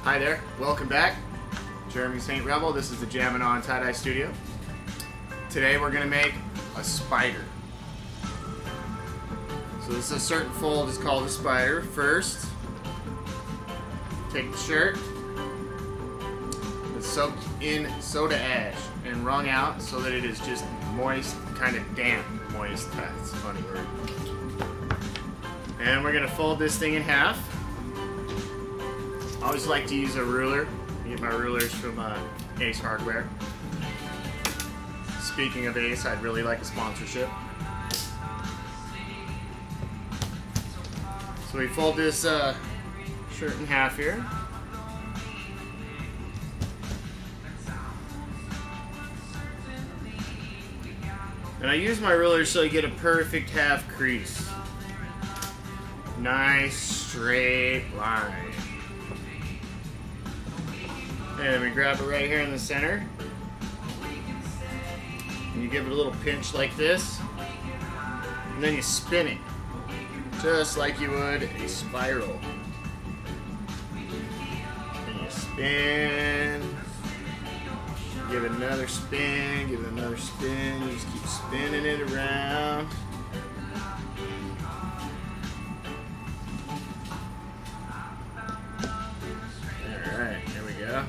Hi there, welcome back. Jeremy Strebel, this is the Jammin On tie-dye studio. Today we're going to make a spider. So this is a certain fold, it's called a spider. First, take the shirt, it's soaked in soda ash and wrung out so that it is just moist, kind of damp moist. That's a funny word. And we're going to fold this thing in half. I always like to use a ruler. I get my rulers from Ace Hardware. Speaking of Ace, I'd really like a sponsorship. So we fold this shirt in half here. And I use my ruler so you get a perfect half crease. Nice straight line. And we grab it right here in the center. And you give it a little pinch like this. And then you spin it. Just like you would a spiral. And you spin. Give it another spin, give it another spin. You just keep spinning it around. Alright, there we go.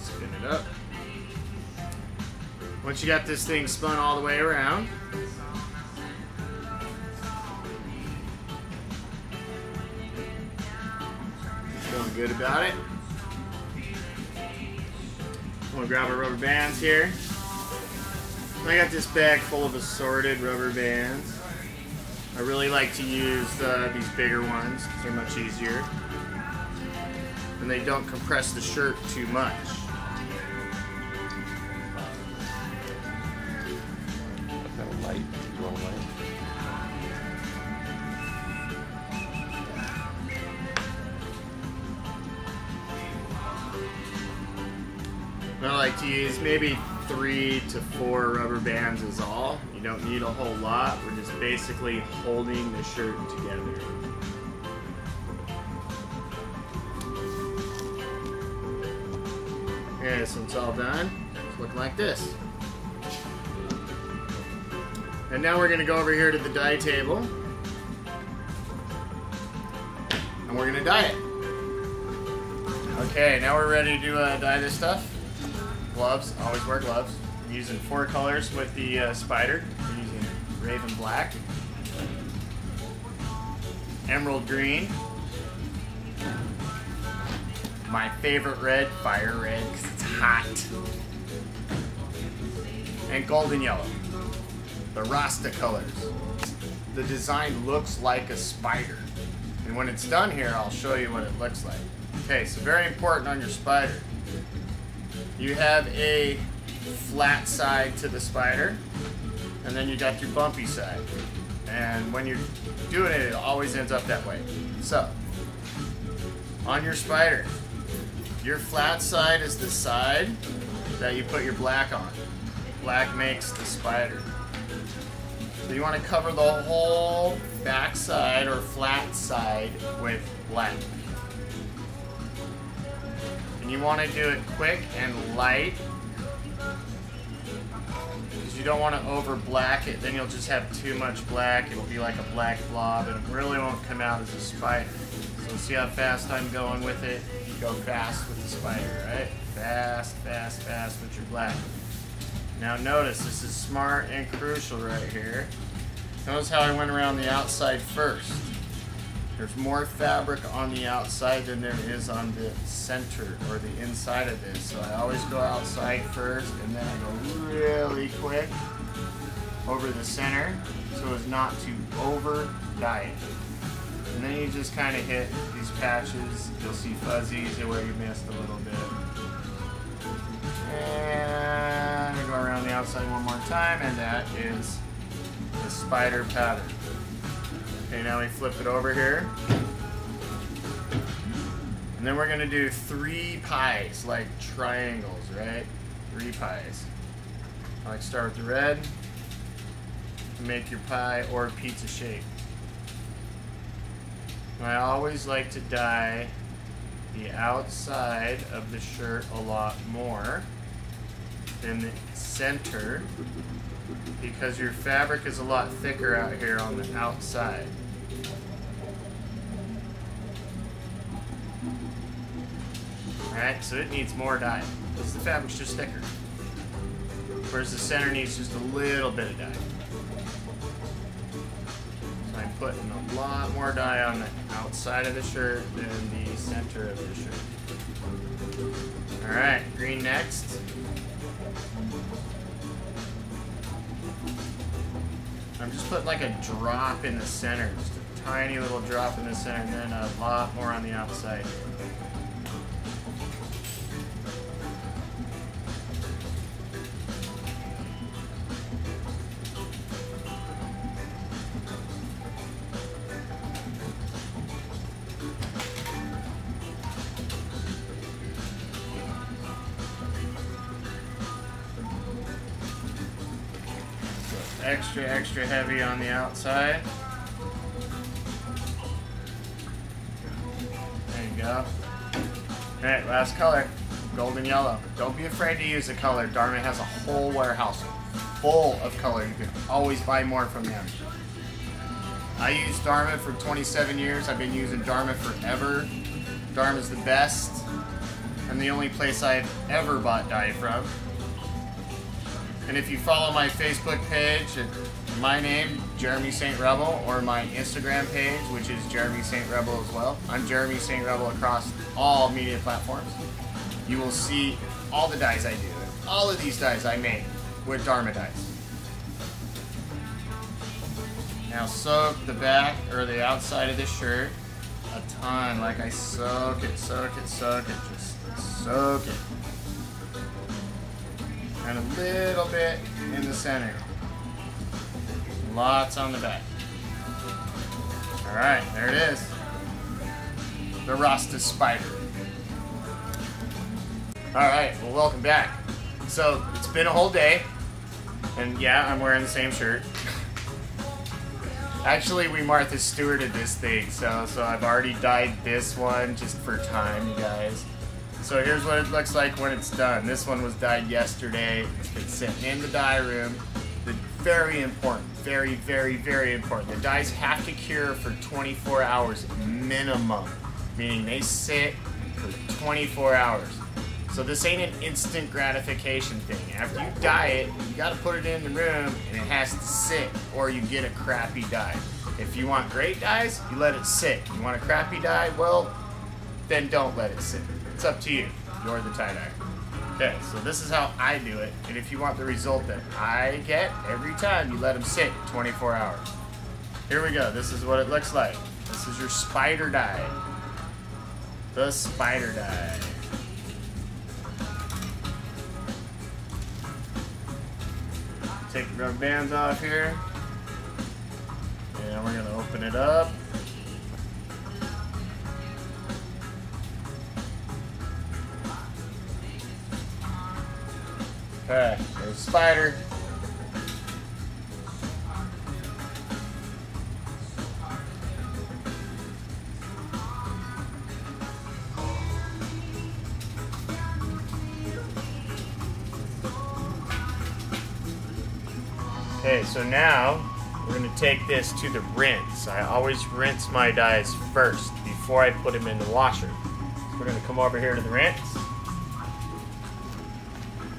Spin it up. Once you got this thing spun all the way around, feeling good about it. I'm gonna grab our rubber bands here. I got this bag full of assorted rubber bands. I really like to use these bigger ones because they're much easier. And they don't compress the shirt too much. Kind of light, low light. I like to use maybe 3 to 4 rubber bands is all. You don't need a whole lot. We're just basically holding the shirt together. Okay, so it's all done. It's looking like this. And now we're going to go over here to the dye table. And we're going to dye it. Okay, now we're ready to dye this stuff. Gloves, always wear gloves. I'm using 4 colors with the spider. I'm using Raven Black, Emerald Green, my favorite red, Fire Red, because it's hot, and Golden Yellow, the Rasta colors. The design looks like a spider, and when it's done here, I'll show you what it looks like. Okay, so very important on your spider. You have a flat side to the spider, and then you got your bumpy side. And when you're doing it, it always ends up that way. So, on your spider, your flat side is the side that you put your black on. Black makes the spider. So you want to cover the whole back side or flat side with black. And you want to do it quick and light, because you don't want to over black it, then you'll just have too much black. It'll be like a black blob and it really won't come out as a spider. So see how fast I'm going with it? Go fast with the spider, right? Fast, fast, fast with your black. Now notice, this is smart and crucial right here. Notice how I went around the outside first. There's more fabric on the outside than there is on the center or the inside of this. So I always go outside first and then I go really quick over the center so as not to over dye it. And then you just kind of hit these patches. You'll see fuzzies where you missed a little bit. And I go around the outside one more time, and that is the spider pattern. Okay, now we flip it over here. And then we're going to do 3 pies, like triangles, right? 3 pies. I like to start with the red. Make your pie or pizza shape. I always like to dye the outside of the shirt a lot more than the center because your fabric is a lot thicker out here on the outside. Alright, so it needs more dye because the fabric's just thicker. Whereas the center needs just a little bit of dye. So I'm putting a lot more dye on the outside of the shirt than the center of the shirt. Alright, green next. I'm just putting like a drop in the center, just a tiny little drop in the center, and then a lot more on the outside. Extra heavy on the outside. There you go. Alright, last color. Golden yellow. Don't be afraid to use the color. Dharma has a whole warehouse full of color. You can always buy more from them. I used Dharma for 27 years. I've been using Dharma forever. Dharma's the best. And the only place I've ever bought dye from. And if you follow my Facebook page, my name, Jeremy Strebel, or my Instagram page, which is Jeremy Strebel as well. I'm Jeremy Strebel across all media platforms. You will see all the dyes I do. All of these dyes I make with Dharma dyes. Now soak the back or the outside of the shirt a ton. Like I soak it, just soak it. And a little bit in the center. Lots on the back. Alright, there it is. The Rasta Spider. Alright, well welcome back. So, it's been a whole day. And yeah, I'm wearing the same shirt. Actually, we Martha Stewarted this thing, so I've already dyed this one just for time, you guys. So here's what it looks like when it's done. This one was dyed yesterday. It's been sitting in the dye room. Very important, very important. The dyes have to cure for 24 hours minimum, meaning they sit for 24 hours. So this ain't an instant gratification thing. After you dye it, you gotta put it in the room and it has to sit or you get a crappy dye. If you want great dyes, you let it sit. You want a crappy dye, well, then don't let it sit. It's up to you. You're the tie-dyer. Okay, so this is how I do it, and if you want the result that I get every time, you let them sit 24 hours. Here we go. This is what it looks like. This is your spider dye. The spider dye. Take the rubber bands off here, and we're going to open it up. Alright, there's a spider. Okay, so now we're going to take this to the rinse. I always rinse my dyes first before I put them in the washer. So we're going to come over here to the rinse.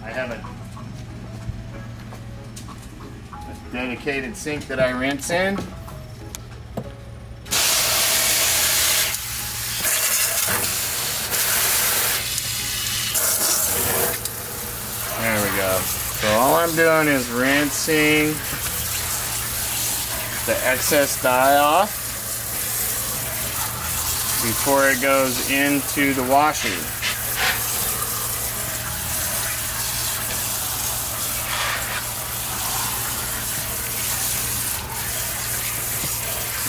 I have a dedicated sink that I rinse in. There we go. So all I'm doing is rinsing the excess dye off before it goes into the washer.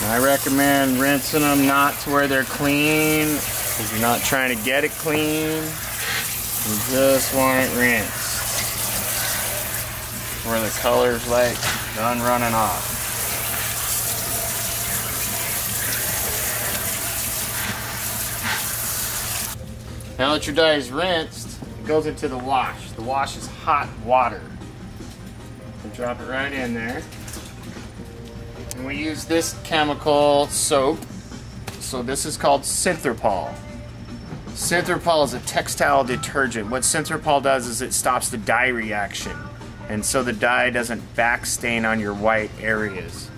I recommend rinsing them not to where they're clean, because you're not trying to get it clean. You just want it rinsed where the color's like done running off. Now that your dye is rinsed, it goes into the wash. The wash is hot water. And drop it right in there. And we use this chemical soap. So this is called Synthropol. Synthropol is a textile detergent. What Synthropol does is it stops the dye reaction. And so the dye doesn't backstain on your white areas.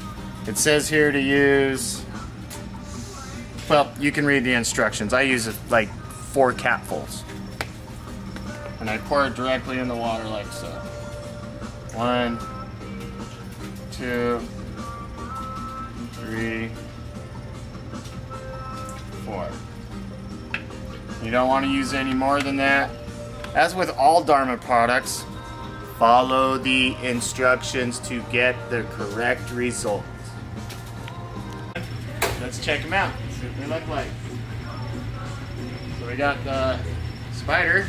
It says here to use, well, you can read the instructions. I use it like 4 capfuls. And I pour it directly in the water like so. 1, 2, 3, 4. You don't want to use any more than that. As with all Dharma products, follow the instructions to get the correct result. Let's check them out, see what they look like. So we got the spider.